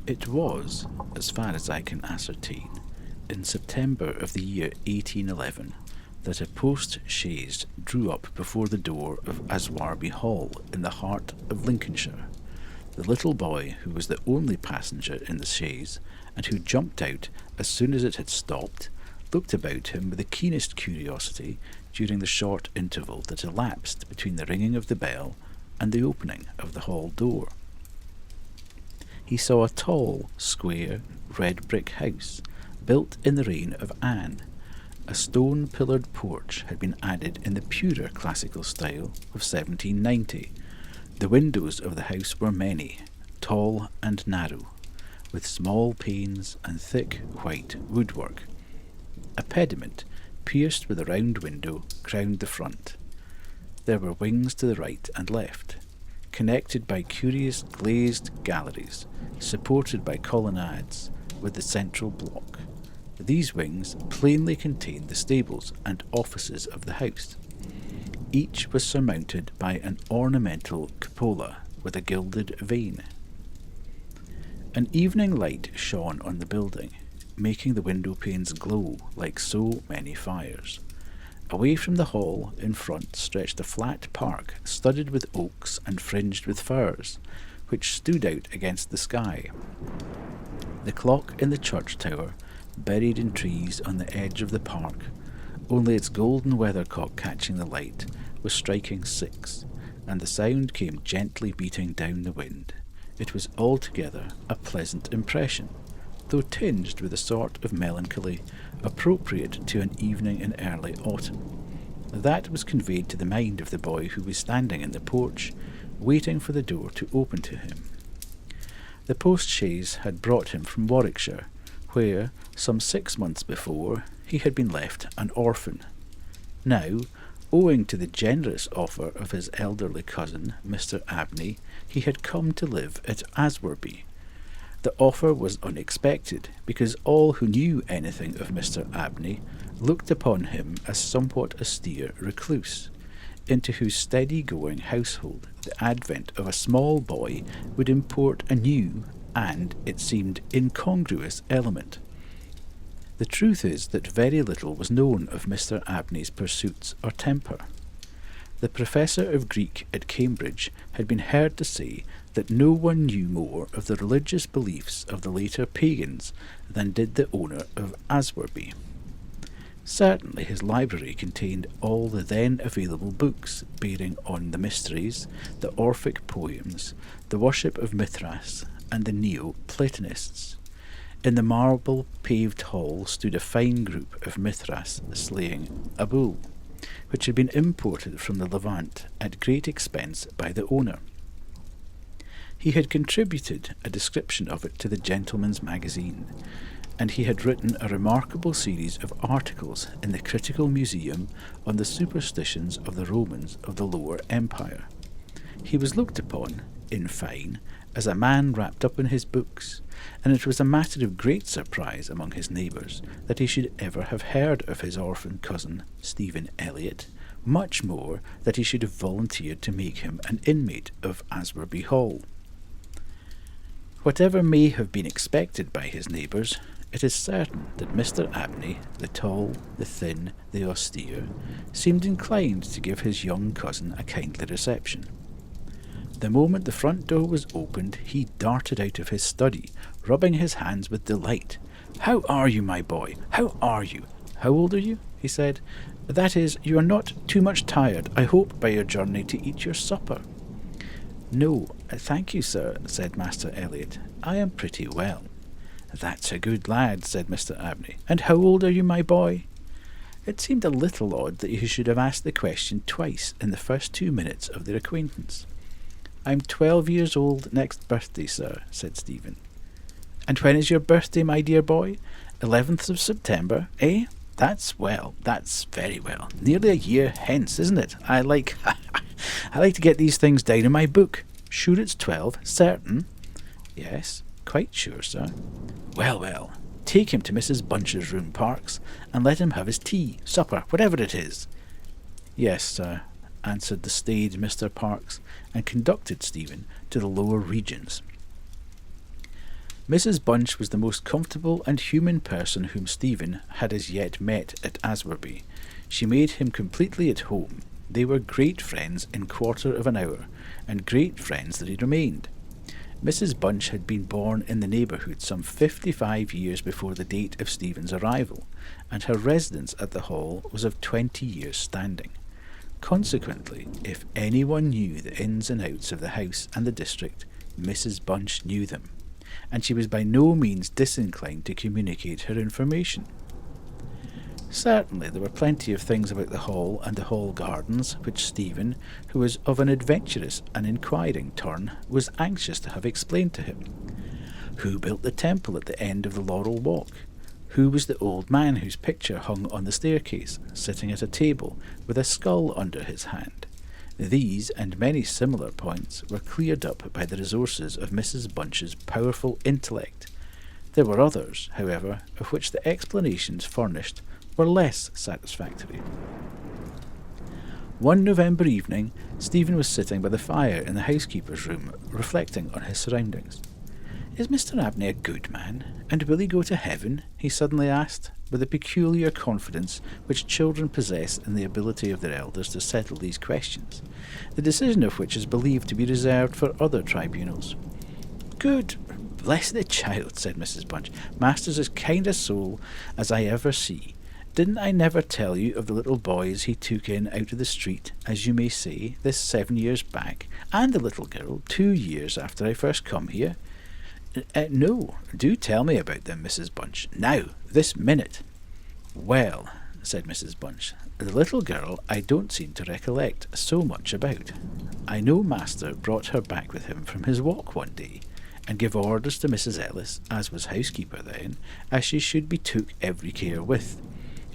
It was, as far as I can ascertain, in September of the year 1811 that a post-chaise drew up before the door of Aswarby Hall in the heart of Lincolnshire. The little boy, who was the only passenger in the chaise, and who jumped out as soon as it had stopped, looked about him with the keenest curiosity during the short interval that elapsed between the ringing of the bell and the opening of the hall door. He saw a tall, square, red-brick house, built in the reign of Anne. A stone-pillared porch had been added in the purer classical style of 1790. The windows of the house were many, tall and narrow, with small panes and thick white woodwork. A pediment, pierced with a round window, crowned the front. There were wings to the right and left, connected by curious glazed galleries, supported by colonnades, with the central block. These wings plainly contained the stables and offices of the house. Each was surmounted by an ornamental cupola with a gilded vane. An evening light shone on the building, making the window panes glow like so many fires. Away from the hall in front stretched a flat park studded with oaks and fringed with firs, which stood out against the sky. The clock in the church tower, buried in trees on the edge of the park, only its golden weathercock catching the light, was striking 6, and the sound came gently beating down the wind. It was altogether a pleasant impression, though tinged with a sort of melancholy appropriate to an evening in early autumn. That was conveyed to the mind of the boy who was standing in the porch, waiting for the door to open to him. The post-chaise had brought him from Warwickshire, where, some 6 months before, he had been left an orphan. Now, owing to the generous offer of his elderly cousin, Mr. Abney, he had come to live at Aswarby. The offer was unexpected, because all who knew anything of Mr. Abney looked upon him as somewhat austere recluse, into whose steady-going household the advent of a small boy would import a new and, it seemed, incongruous element. The truth is that very little was known of Mr. Abney's pursuits or temper. The professor of Greek at Cambridge had been heard to say that no one knew more of the religious beliefs of the later pagans than did the owner of Aswarby. Certainly his library contained all the then available books bearing on the mysteries, the Orphic poems, the worship of Mithras, and the Neo-Platonists. In the marble-paved hall stood a fine group of Mithras slaying a bull, which had been imported from the Levant at great expense by the owner. He had contributed a description of it to the Gentleman's Magazine, and he had written a remarkable series of articles in the Critical Museum on the superstitions of the Romans of the Lower Empire. He was looked upon, in fine, as a man wrapped up in his books, and it was a matter of great surprise among his neighbours that he should ever have heard of his orphan cousin, Stephen Elliot, much more that he should have volunteered to make him an inmate of Aswarby Hall. Whatever may have been expected by his neighbours, it is certain that Mr. Abney, the tall, the thin, the austere, seemed inclined to give his young cousin a kindly reception. The moment the front door was opened, he darted out of his study, rubbing his hands with delight. "How are you, my boy? How are you? How old are you?" he said. "That is, you are not too much tired, I hope, by your journey to eat your supper." "No, thank you, sir," said Master Elliot. "I am pretty well." "That's a good lad," said Mr. Abney. "And how old are you, my boy?" It seemed a little odd that he should have asked the question twice in the first 2 minutes of their acquaintance. "I'm 12 years old next birthday, sir," said Stephen. "And when is your birthday, my dear boy? 11th of September, eh? That's well. That's very well. Nearly a year hence, isn't it? I like to get these things down in my book. Sure it's 12? Certain?" "Yes, quite sure, sir." "Well, well. Take him to Mrs. Bunch's room, Parks, and let him have his tea, supper, whatever it is." "Yes, sir," answered the staid Mr. Parks, and conducted Stephen to the lower regions. Mrs. Bunch was the most comfortable and human person whom Stephen had as yet met at Aswarby. She made him completely at home. They were great friends in 1/4 and great friends that he remained. Mrs. Bunch had been born in the neighbourhood some 55 years before the date of Stephen's arrival, and her residence at the Hall was of 20 years' standing. Consequently, if anyone knew the ins and outs of the house and the district, Mrs. Bunch knew them, and she was by no means disinclined to communicate her information. Certainly there were plenty of things about the Hall and the Hall gardens which Stephen, who was of an adventurous and inquiring turn, was anxious to have explained to him. Who built the temple at the end of the Laurel Walk? Who was the old man whose picture hung on the staircase, sitting at a table, with a skull under his hand? These and many similar points were cleared up by the resources of Mrs. Bunch's powerful intellect. There were others, however, of which the explanations furnished were less satisfactory. One November evening, Stephen was sitting by the fire in the housekeeper's room, reflecting on his surroundings. "Is Mr. Abney a good man, and will he go to heaven?" he suddenly asked, with the peculiar confidence which children possess in the ability of their elders to settle these questions, the decision of which is believed to be reserved for other tribunals. "Good, bless the child," said Mrs. Bunch. "Master's as kind a soul as I ever see. Didn't I never tell you of the little boys he took in out of the street, as you may say, this 7 years back, and the little girl 2 years after I first come here?" "No, do tell me about them, Mrs. Bunch. Now, this minute." "Well," said Mrs. Bunch, "the little girl I don't seem to recollect so much about. I know Master brought her back with him from his walk one day, and gave orders to Mrs. Ellis, as was housekeeper then, as she should be took every care with.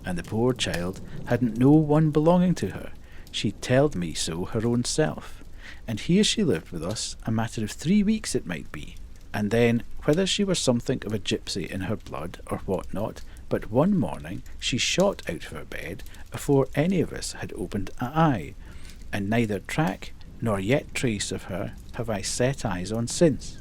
And the poor child hadn't no one belonging to her. She telled me so her own self. And here she lived with us a matter of 3 weeks it might be. And then, whether she were something of a gipsy in her blood, or what not, but one morning she shot out of her bed afore any of us had opened an eye, and neither track nor yet trace of her have I set eyes on since.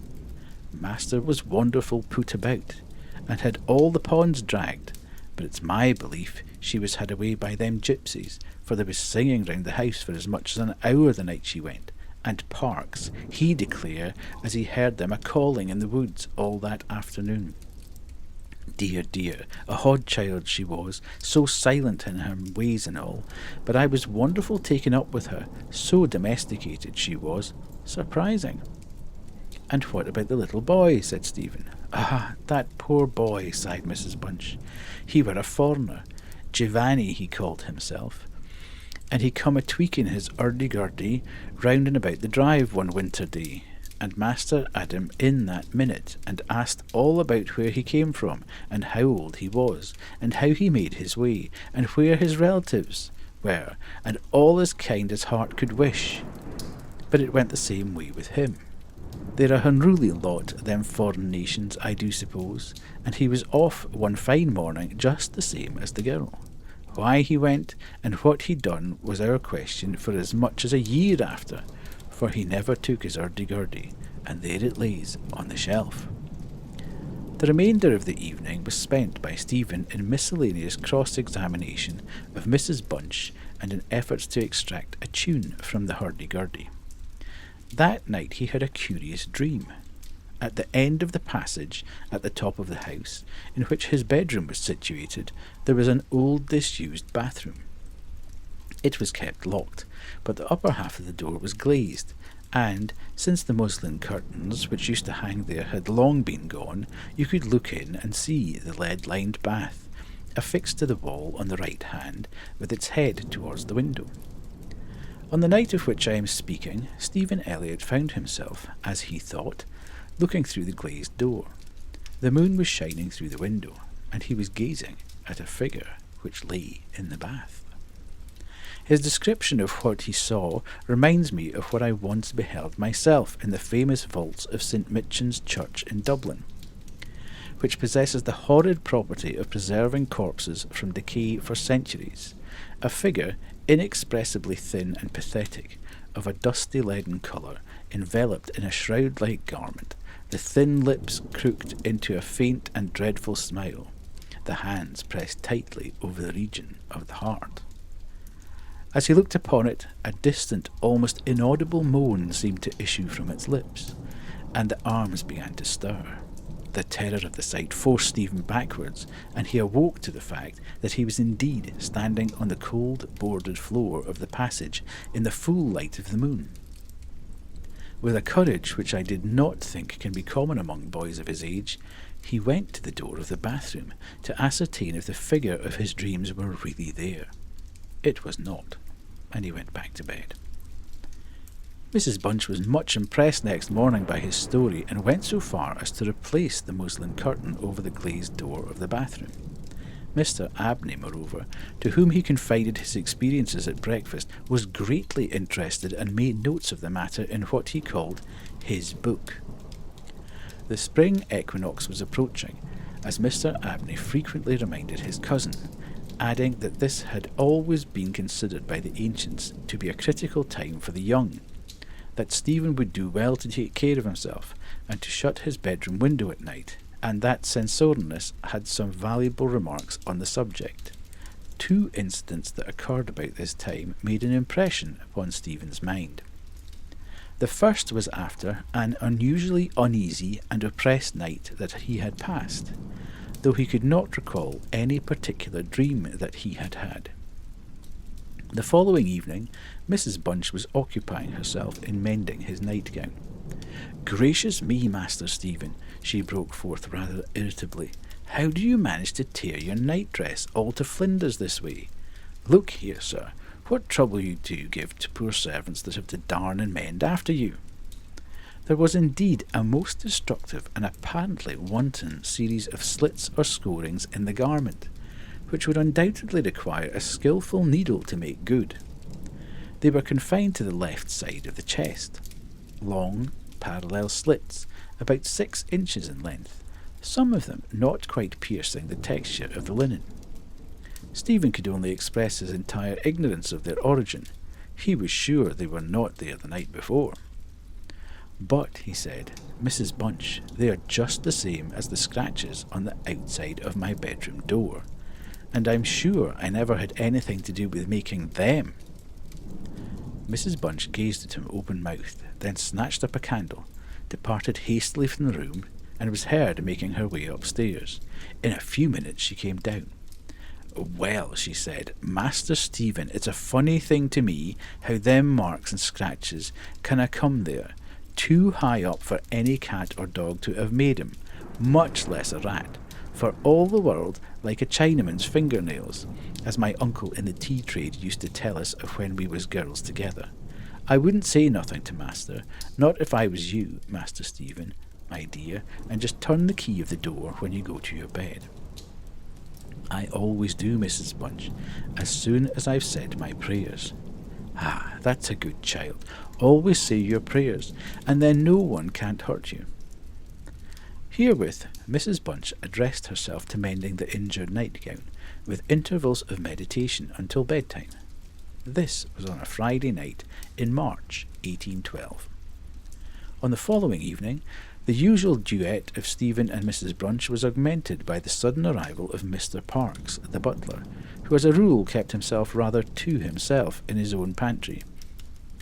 Master was wonderful put about, and had all the ponds dragged, but it's my belief she was had away by them gipsies, for there was singing round the house for as much as an hour the night she went, and Parkes, he declare as he heard them a-calling in the woods all that afternoon. Dear, dear, a odd child she was, so silent in her ways and all, but I was wonderful taken up with her, so domesticated she was, surprising." "And what about the little boy?" said Stephen. "Ah, that poor boy," sighed Mrs. Bunch. "He were a foreigner. Giovanni he called himself. And he come a-tweaking his hurdy-gurdy round and about the drive one winter day, and Master had him in that minute, and asked all about where he came from, and how old he was, and how he made his way, and where his relatives were, and all as kind as heart could wish. But it went the same way with him. They're a unruly lot, them foreign nations, I do suppose, and he was off one fine morning just the same as the girl. Why he went, and what he done, was our question for as much as a year after, for he never took his hurdy-gurdy, and there it lays on the shelf." The remainder of the evening was spent by Stephen in miscellaneous cross-examination of Mrs. Bunch and in efforts to extract a tune from the hurdy-gurdy. That night he had a curious dream. At the end of the passage, at the top of the house, in which his bedroom was situated, there was an old disused bathroom. It was kept locked, but the upper half of the door was glazed, and, since the muslin curtains which used to hang there had long been gone, you could look in and see the lead-lined bath, affixed to the wall on the right hand, with its head towards the window. On the night of which I am speaking, Stephen Elliott found himself, as he thought, looking through the glazed door. The moon was shining through the window, and he was gazing at a figure which lay in the bath. His description of what he saw reminds me of what I once beheld myself in the famous vaults of St. Michan's Church in Dublin, which possesses the horrid property of preserving corpses from decay for centuries. A figure inexpressibly thin and pathetic, of a dusty leaden colour, enveloped in a shroud-like garment, the thin lips crooked into a faint and dreadful smile, the hands pressed tightly over the region of the heart. As he looked upon it, a distant, almost inaudible moan seemed to issue from its lips, and the arms began to stir. The terror of the sight forced Stephen backwards, and he awoke to the fact that he was indeed standing on the cold boarded floor of the passage in the full light of the moon. With a courage which I did not think can be common among boys of his age, he went to the door of the bathroom to ascertain if the figure of his dreams were really there. It was not, and he went back to bed. Mrs. Bunch was much impressed next morning by his story, and went so far as to replace the muslin curtain over the glazed door of the bathroom. Mr. Abney, moreover, to whom he confided his experiences at breakfast, was greatly interested, and made notes of the matter in what he called his book. The spring equinox was approaching, as Mr. Abney frequently reminded his cousin, adding that this had always been considered by the ancients to be a critical time for the young, that Stephen would do well to take care of himself, and to shut his bedroom window at night, and that Censorinus had some valuable remarks on the subject. 2 incidents that occurred about this time made an impression upon Stephen's mind. The first was after an unusually uneasy and oppressed night that he had passed, though he could not recall any particular dream that he had had. The following evening, Mrs. Bunch was occupying herself in mending his nightgown. "Gracious me, Master Stephen," she broke forth rather irritably, "how do you manage to tear your night-dress all to flinders this way? Look here, sir, what trouble you do give to poor servants that have to darn and mend after you." There was indeed a most destructive and apparently wanton series of slits or scorings in the garment, which would undoubtedly require a skilful needle to make good. They were confined to the left side of the chest. Long, parallel slits, about 6 inches in length, some of them not quite piercing the texture of the linen. Stephen could only express his entire ignorance of their origin. He was sure they were not there the night before. "But," he said, "Mrs. Bunch, they are just the same as the scratches on the outside of my bedroom door, and I'm sure I never had anything to do with making them." Mrs. Bunch gazed at him open-mouthed, then snatched up a candle, departed hastily from the room, and was heard making her way upstairs. In a few minutes she came down. "Well," she said, "Master Stephen, it's a funny thing to me how them marks and scratches can come there, too high up for any cat or dog to have made 'em, much less a rat, for all the world like a Chinaman's fingernails, as my uncle in the tea trade used to tell us of when we was girls together. I wouldn't say nothing to master, not if I was you, Master Stephen, my dear, and just turn the key of the door when you go to your bed." "I always do, Mrs. Bunch, as soon as I've said my prayers." "Ah, that's a good child. Always say your prayers, and then no one can't hurt you." Herewith Mrs. Bunch addressed herself to mending the injured nightgown, with intervals of meditation until bedtime. This was on a Friday night in March 1812. On the following evening, the usual duet of Stephen and Mrs. Bunch was augmented by the sudden arrival of Mr. Parkes, the butler, who as a rule kept himself rather to himself in his own pantry.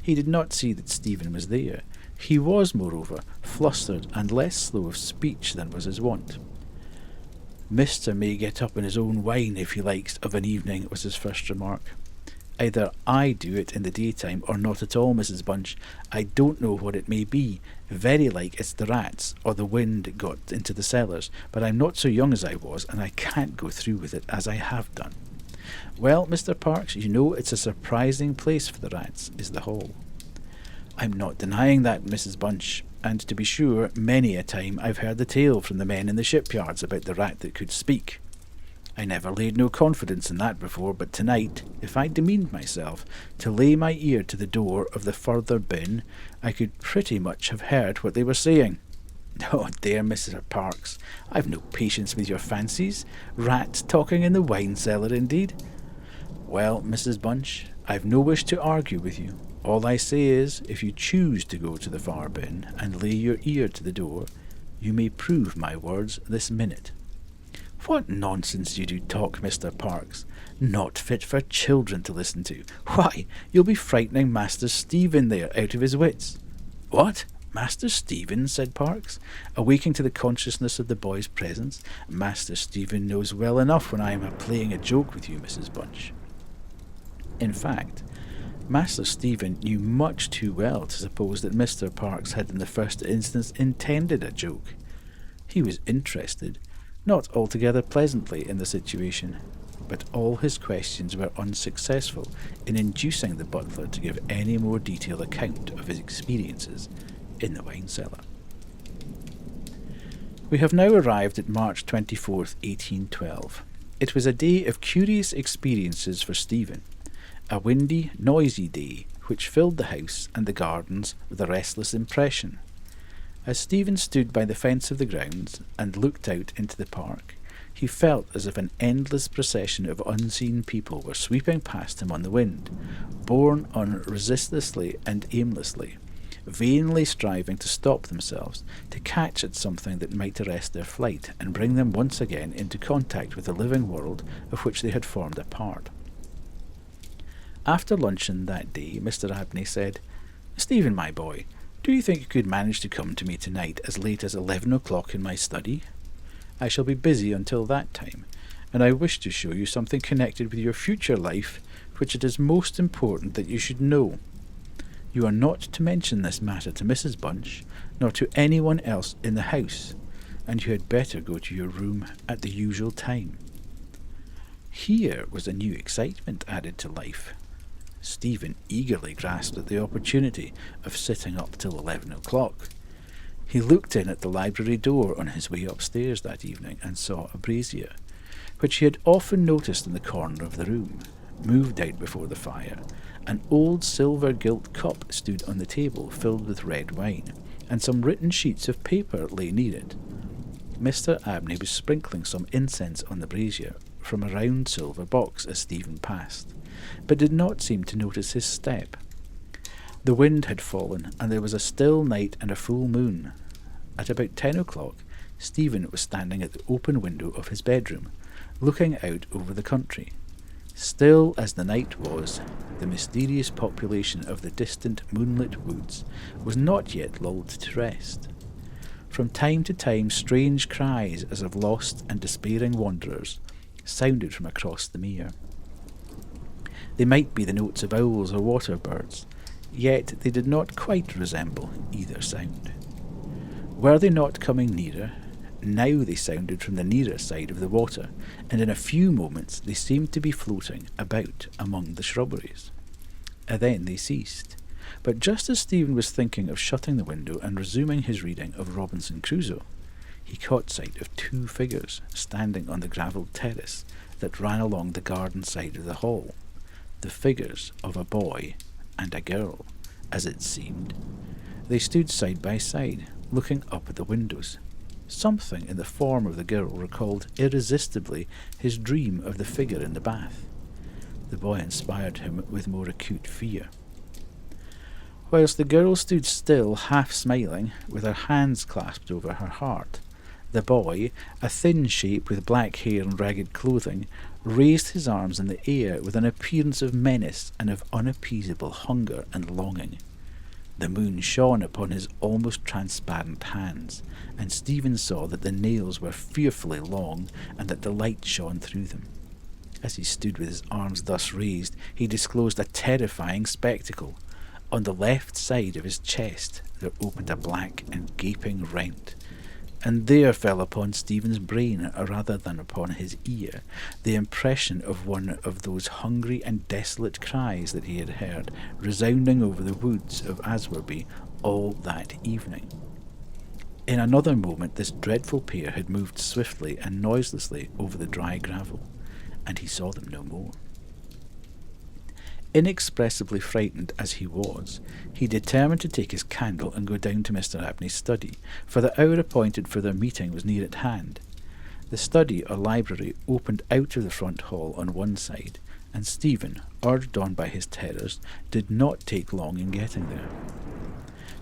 He did not see that Stephen was there. He was, moreover, flustered and less slow of speech than was his wont. "Mister may get up in his own wine if he likes of an evening," was his first remark. "Either I do it in the daytime or not at all, Mrs. Bunch. I don't know what it may be. Very like it's the rats, or the wind got into the cellars, but I'm not so young as I was, and I can't go through with it as I have done. Well, Mr. Parkes, you know it's a surprising place for the rats, is the hall." "I'm not denying that, Mrs. Bunch, and to be sure, many a time I've heard the tale from the men in the shipyards about the rat that could speak. I never laid no confidence in that before, but tonight, if I demeaned myself to lay my ear to the door of the further bin, I could pretty much have heard what they were saying. Oh dear, Mr. Parkes, I've no patience with your fancies. Rats talking in the wine cellar, indeed. Well, Mrs. Bunch, I've no wish to argue with you. All I say is, if you choose to go to the far bin and lay your ear to the door, you may prove my words this minute." "What nonsense you do talk, Mr. Parkes. Not fit for children to listen to. Why, you'll be frightening Master Stephen there out of his wits." "What? Master Stephen?" said Parkes, awaking to the consciousness of the boy's presence. "Master Stephen knows well enough when I am playing a joke with you, Mrs. Bunch." In fact, Master Stephen knew much too well to suppose that Mr. Parkes had in the first instance intended a joke. He was interested, not altogether pleasantly, in the situation, but all his questions were unsuccessful in inducing the butler to give any more detailed account of his experiences in the wine cellar. We have now arrived at March 24th, 1812. It was a day of curious experiences for Stephen, a windy, noisy day which filled the house and the gardens with a restless impression. As Stephen stood by the fence of the grounds and looked out into the park, he felt as if an endless procession of unseen people were sweeping past him on the wind, borne on resistlessly and aimlessly, vainly striving to stop themselves, to catch at something that might arrest their flight and bring them once again into contact with the living world of which they had formed a part. After luncheon that day, Mr. Abney said, "Stephen, my boy, do you think you could manage to come to me tonight as late as 11 o'clock in my study? I shall be busy until that time, and I wish to show you something connected with your future life which it is most important that you should know. You are not to mention this matter to Mrs. Bunch, nor to anyone else in the house, and you had better go to your room at the usual time." Here was a new excitement added to life. Stephen eagerly grasped at the opportunity of sitting up till 11 o'clock. He looked in at the library door on his way upstairs that evening and saw a brazier, which he had often noticed in the corner of the room, moved out before the fire. An old silver-gilt cup stood on the table filled with red wine, and some written sheets of paper lay near it. Mr. Abney was sprinkling some incense on the brazier from a round silver box as Stephen passed, but did not seem to notice his step. The wind had fallen, and there was a still night and a full moon. At about 10 o'clock, Stephen was standing at the open window of his bedroom, looking out over the country. Still as the night was, the mysterious population of the distant moonlit woods was not yet lulled to rest. From time to time strange cries as of lost and despairing wanderers sounded from across the mere. They might be the notes of owls or water birds, yet they did not quite resemble either sound. Were they not coming nearer? Now they sounded from the nearer side of the water, and in a few moments they seemed to be floating about among the shrubberies. And then they ceased. But just as Stephen was thinking of shutting the window and resuming his reading of Robinson Crusoe, he caught sight of two figures standing on the gravelled terrace that ran along the garden side of the hall, the figures of a boy and a girl, as it seemed. They stood side by side, looking up at the windows. Something in the form of the girl recalled irresistibly his dream of the figure in the bath. The boy inspired him with more acute fear. Whilst the girl stood still, half smiling, with her hands clasped over her heart, the boy, a thin shape with black hair and ragged clothing, raised his arms in the air with an appearance of menace and of unappeasable hunger and longing. The moon shone upon his almost transparent hands, and Stephen saw that the nails were fearfully long and that the light shone through them. As he stood with his arms thus raised, he disclosed a terrifying spectacle. On the left side of his chest there opened a black and gaping rent, and there fell upon Stephen's brain, rather than upon his ear, the impression of one of those hungry and desolate cries that he had heard resounding over the woods of Aswarby all that evening. In another moment this dreadful pair had moved swiftly and noiselessly over the dry gravel, and he saw them no more. Inexpressibly frightened as he was, he determined to take his candle and go down to Mr. Abney's study, for the hour appointed for their meeting was near at hand. The study or library opened out of the front hall on one side, and Stephen, urged on by his terrors, did not take long in getting there.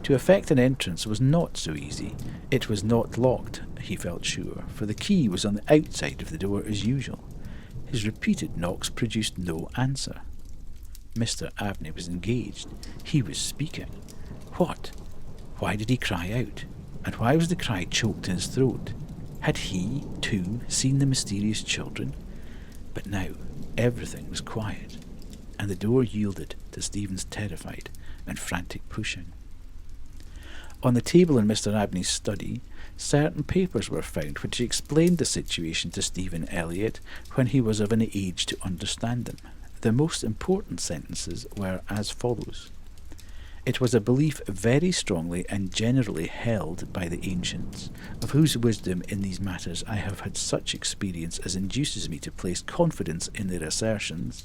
To effect an entrance was not so easy. It was not locked, he felt sure, for the key was on the outside of the door as usual. His repeated knocks produced no answer. Mr. Abney was engaged. He was speaking. What? Why did he cry out? And why was the cry choked in his throat? Had he, too, seen the mysterious children? But now everything was quiet, and the door yielded to Stephen's terrified and frantic pushing. On the table in Mr. Abney's study, certain papers were found which explained the situation to Stephen Elliott when he was of an age to understand them. The most important sentences were as follows. It was a belief very strongly and generally held by the ancients, of whose wisdom in these matters I have had such experience as induces me to place confidence in their assertions,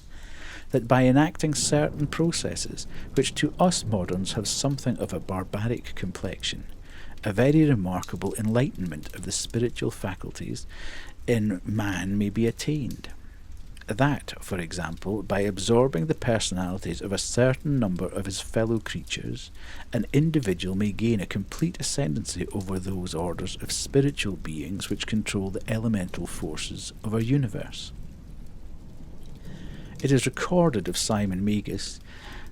that by enacting certain processes which to us moderns have something of a barbaric complexion, a very remarkable enlightenment of the spiritual faculties in man may be attained. That, for example, by absorbing the personalities of a certain number of his fellow creatures, an individual may gain a complete ascendancy over those orders of spiritual beings which control the elemental forces of our universe. It is recorded of Simon Magus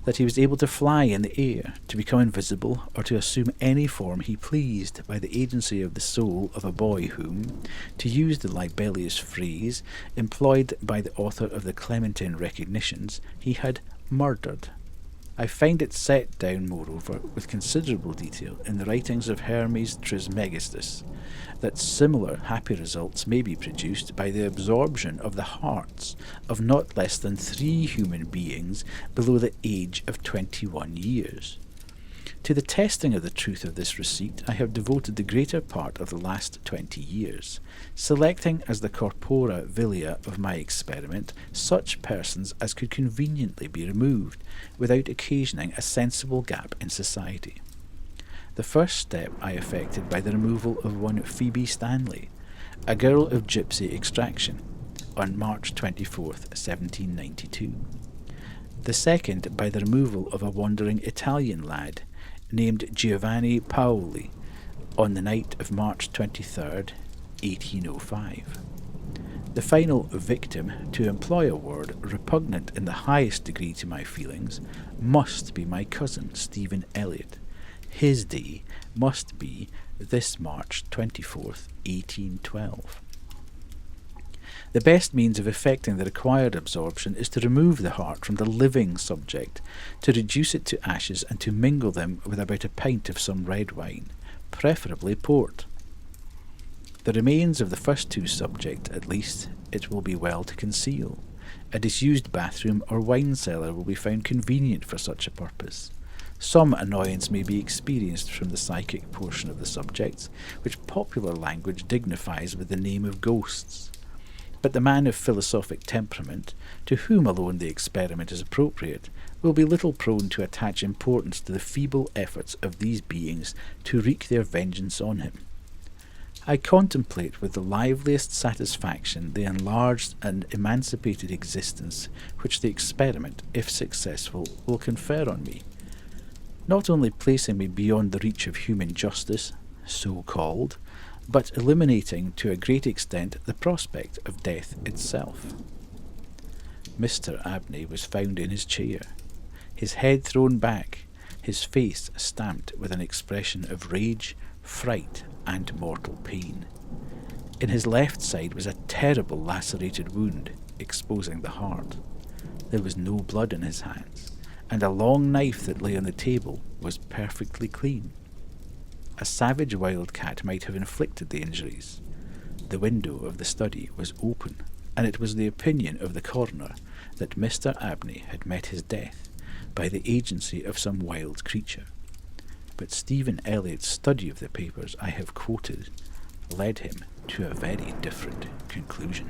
that he was able to fly in the air, to become invisible, or to assume any form he pleased by the agency of the soul of a boy whom, to use the libellous phrase employed by the author of the Clementine Recognitions, he had murdered. I find it set down, moreover, with considerable detail in the writings of Hermes Trismegistus, that similar happy results may be produced by the absorption of the hearts of not less than 3 human beings below the age of 21 years. To the testing of the truth of this receipt I have devoted the greater part of the last 20 years, selecting as the corpora vilia of my experiment such persons as could conveniently be removed, without occasioning a sensible gap in society. The first step I effected by the removal of one Phoebe Stanley, a girl of gypsy extraction, on March 24th, 1792. The second by the removal of a wandering Italian lad, named Giovanni Paoli, on the night of March 23rd, 1805. The final victim, to employ a word repugnant in the highest degree to my feelings, must be my cousin Stephen Elliott. His day must be this March 24th, 1812. The best means of effecting the required absorption is to remove the heart from the living subject, to reduce it to ashes, and to mingle them with about a pint of some red wine, preferably port. The remains of the first 2 subjects, at least, it will be well to conceal. A disused bathroom or wine cellar will be found convenient for such a purpose. Some annoyance may be experienced from the psychic portion of the subjects, which popular language dignifies with the name of ghosts. But the man of philosophic temperament, to whom alone the experiment is appropriate, will be little prone to attach importance to the feeble efforts of these beings to wreak their vengeance on him. I contemplate with the liveliest satisfaction the enlarged and emancipated existence which the experiment, if successful, will confer on me, not only placing me beyond the reach of human justice, so-called, but eliminating to a great extent the prospect of death itself. Mr. Abney was found in his chair, his head thrown back, his face stamped with an expression of rage, fright, and mortal pain. In his left side was a terrible lacerated wound, exposing the heart. There was no blood in his hands, and a long knife that lay on the table was perfectly clean. A savage wildcat might have inflicted the injuries. The window of the study was open, and it was the opinion of the coroner that Mr. Abney had met his death by the agency of some wild creature. But Stephen Elliott's study of the papers I have quoted led him to a very different conclusion.